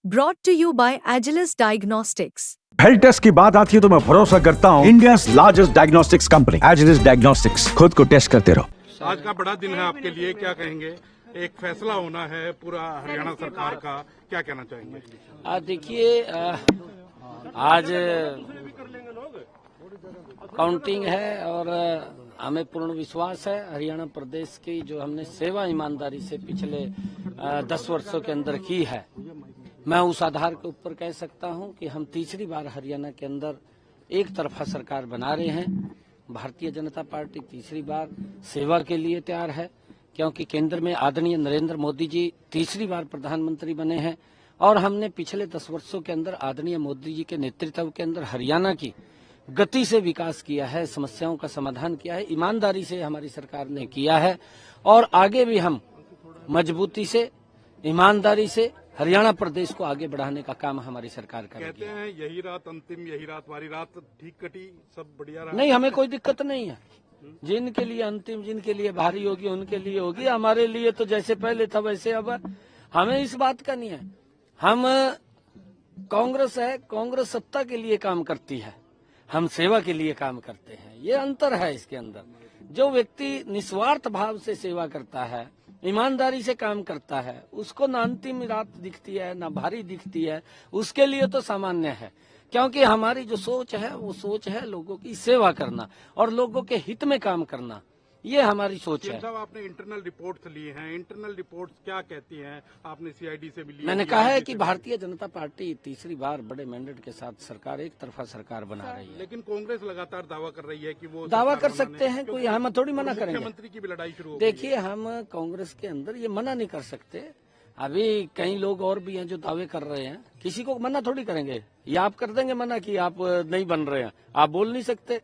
Brought to you by Agilus Diagnostics. Health test की बात आती है तो मैं भरोसा करता हूँ India largest diagnostics company Agilus diagnostics. खुद को टेस्ट करते रहो। आज का बड़ा दिन है आपके लिए, क्या कहेंगे? एक फैसला होना है पूरा हरियाणा सरकार का, क्या कहना चाहेंगे? देखिए, आज काउंटिंग है और हमें पूर्ण विश्वास है हरियाणा प्रदेश की जो हमने सेवा ईमानदारी से पिछले 10 वर्षों के अंदर की है, मैं उस आधार के ऊपर कह सकता हूं कि हम तीसरी बार हरियाणा के अंदर एक तरफा सरकार बना रहे हैं। भारतीय जनता पार्टी तीसरी बार सेवा के लिए तैयार है, क्योंकि केंद्र में आदरणीय नरेंद्र मोदी जी तीसरी बार प्रधानमंत्री बने हैं और हमने पिछले 10 वर्षों के अंदर आदरणीय मोदी जी के नेतृत्व के अंदर हरियाणा की गति से विकास किया है, समस्याओं का समाधान किया है, ईमानदारी से हमारी सरकार ने किया है और आगे भी हम मजबूती से, ईमानदारी से हरियाणा प्रदेश को आगे बढ़ाने का काम हमारी सरकार करेगी। कहते हैं यही रात अंतिम, यही रात वारी रात ठीक कटी, सब बढ़िया रहा। नहीं, हमें कोई दिक्कत नहीं है। जिनके लिए अंतिम, जिनके लिए भारी होगी उनके लिए होगी, हमारे लिए तो जैसे पहले था वैसे अब है। हमें इस बात का नहीं है। हम कांग्रेस है, कांग्रेस सत्ता के लिए काम करती है, हम सेवा के लिए काम करते हैं। ये अंतर है इसके अंदर। जो व्यक्ति निस्वार्थ भाव से सेवा करता है, ईमानदारी से काम करता है, उसको ना अंतिम रात दिखती है ना भारी दिखती है, उसके लिए तो सामान्य है। क्योंकि हमारी जो सोच है वो सोच है लोगों की सेवा करना और लोगों के हित में काम करना, ये हमारी सोच है। साहब, आपने इंटरनल रिपोर्ट्स ली हैं, इंटरनल रिपोर्ट्स क्या कहती हैं? आपने सीआईडी से भी ली? मैंने कहा है कि भारतीय जनता पार्टी तीसरी बार बड़े मैंडेट के साथ सरकार, एक तरफा सरकार बना रही है। लेकिन कांग्रेस लगातार दावा कर रही है कि वो दावा कर सकते हैं, कोई हम थोड़ी मना करेंगे। मुख्यमंत्री की भी लड़ाई शुरू हो गई। देखिए, हम कांग्रेस के अंदर ये मना नहीं कर सकते। अभी कई लोग और भी हैं जो दावे कर रहे हैं, किसी को मना थोड़ी करेंगे। ये आप कर देंगे मना कि आप नहीं बन रहे हैं, आप बोल नहीं सकते।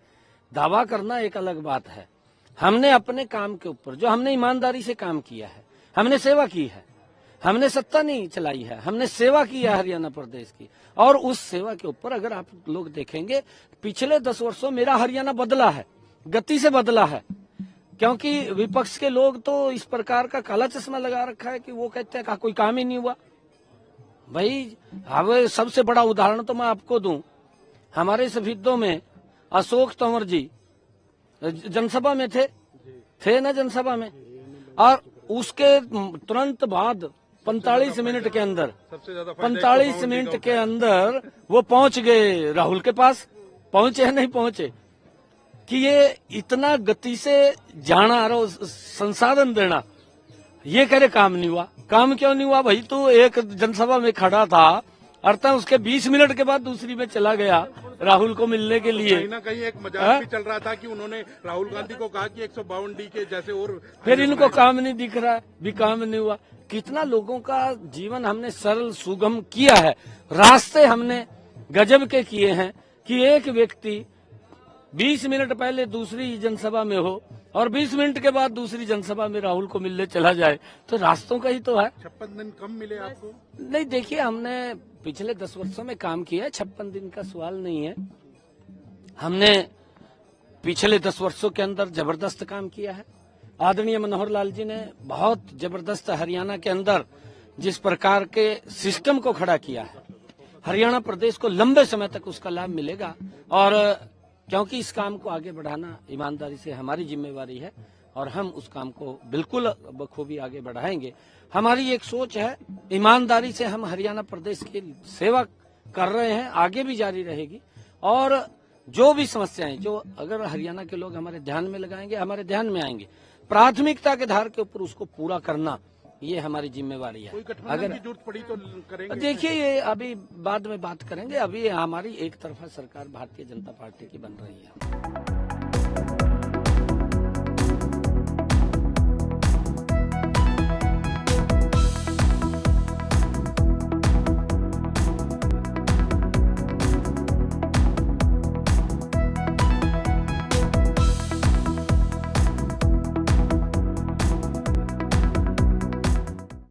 दावा करना एक अलग बात है। हमने अपने काम के ऊपर जो हमने ईमानदारी से काम किया है, हमने सेवा की है, हमने सत्ता नहीं चलाई है, हमने सेवा की है हरियाणा प्रदेश की। और उस सेवा के ऊपर अगर आप लोग देखेंगे, पिछले 10 वर्षों मेरा हरियाणा बदला है, गति से बदला है। क्योंकि विपक्ष के लोग तो इस प्रकार का काला चश्मा लगा रखा है कि वो कहते हैं कोई काम ही नहीं हुआ। भाई, अब सबसे बड़ा उदाहरण तो मैं आपको दूं। हमारे सफीदों में अशोक तंवर जी जनसभा में थे ना जनसभा में, और उसके तुरंत बाद 45 मिनट के अंदर 45 मिनट के अंदर वो पहुंच गए राहुल के पास। पहुंचे नहीं पहुंचे कि ये इतना गति से जाना और संसाधन देना, ये करे काम नहीं हुआ। काम क्यों नहीं हुआ भाई? तू एक जनसभा में खड़ा था, अर्थात उसके 20 मिनट के बाद दूसरी में चला गया राहुल को मिलने के लिए। कहीं ना कहीं एक मजाक भी चल रहा था कि उन्होंने राहुल गांधी को कहा कि 152D के जैसे और फिर इनको काम नहीं दिख रहा है, भी काम नहीं हुआ। कितना लोगों का जीवन हमने सरल सुगम किया है, रास्ते हमने गजब के किए हैं कि एक व्यक्ति 20 मिनट पहले दूसरी जनसभा में हो और 20 मिनट के बाद दूसरी जनसभा में राहुल को मिलने चला जाए, तो रास्तों का ही तो है। 56 दिन कम मिले आपको? नहीं, देखिए, हमने पिछले 10 वर्षों में काम किया है, 56 दिन का सवाल नहीं है। हमने पिछले 10 वर्षों के अंदर जबरदस्त काम किया है। आदरणीय मनोहर लाल जी ने बहुत जबरदस्त हरियाणा के अंदर जिस प्रकार के सिस्टम को खड़ा किया है, हरियाणा प्रदेश को लंबे समय तक उसका लाभ मिलेगा। और क्योंकि इस काम को आगे बढ़ाना ईमानदारी से हमारी जिम्मेवारी है और हम उस काम को बिल्कुल बखूबी आगे बढ़ाएंगे। हमारी एक सोच है, ईमानदारी से हम हरियाणा प्रदेश की सेवा कर रहे हैं, आगे भी जारी रहेगी। और जो भी समस्याएं जो अगर हरियाणा के लोग हमारे ध्यान में लगाएंगे, हमारे ध्यान में आएंगे, प्राथमिकता के आधार के ऊपर उसको पूरा करना, ये हमारी जिम्मेवारी है। अगर की जरूरत पड़ी तो करेंगे। देखिए, ये अभी बाद में बात करेंगे। अभी हमारी एक तरफा सरकार भारतीय जनता पार्टी की बन रही है।